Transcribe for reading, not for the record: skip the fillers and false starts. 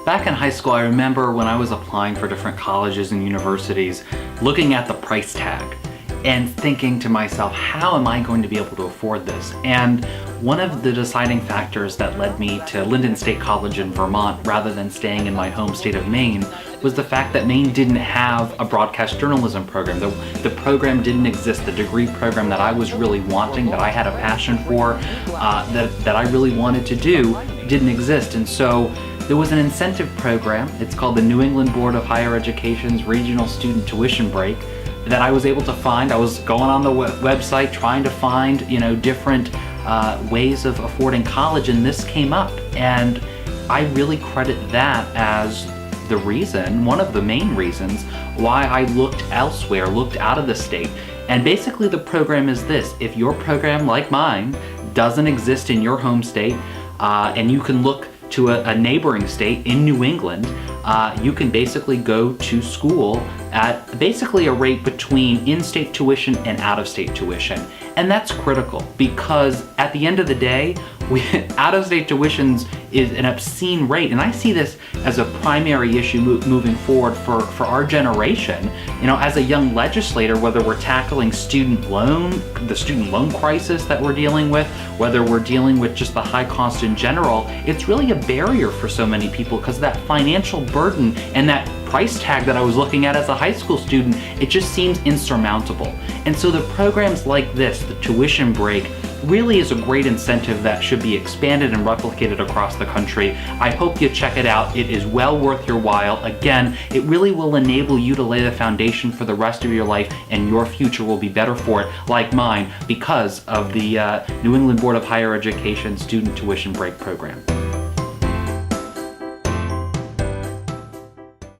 Back in high school, I remember when I was applying for different colleges and universities, looking at the price tag and thinking to myself, how am I going to be able to afford this? And one of the deciding factors that led me to Linden State College in Vermont rather than staying in my home state of Maine was the fact that Maine didn't have a broadcast journalism program. The program didn't exist. The degree program that I was really wanting, that I had a passion for, that I really wanted to do, didn't exist. And so there was an incentive program. It's called the New England Board of Higher Education's Regional Student Tuition Break that I was able to find. I was going on the website trying to find, different ways of affording college, and this came up. And I really credit that as the reason, one of the main reasons, why I looked elsewhere, looked out of the state. And basically the program is this: if your program, like mine, doesn't exist in your home state, and you can look to a neighboring state in New England, you can basically go to school at basically a rate between in-state tuition and out-of-state tuition. And that's critical because at the end of the day, out-of-state tuitions is an obscene rate. And I see this as a primary issue moving forward for our generation. As a young legislator, whether we're tackling the student loan crisis that we're dealing with, whether we're dealing with just the high cost in general, it's really a barrier for so many people because that financial burden and that price tag that I was looking at as a high school student, it just seems insurmountable. And so the programs like this, the tuition break, really is a great incentive that should be expanded and replicated across the country. I hope you check it out. It is well worth your while. Again, it really will enable you to lay the foundation for the rest of your life, and your future will be better for it, like mine, because of the New England Board of Higher Education Student Tuition Break Program.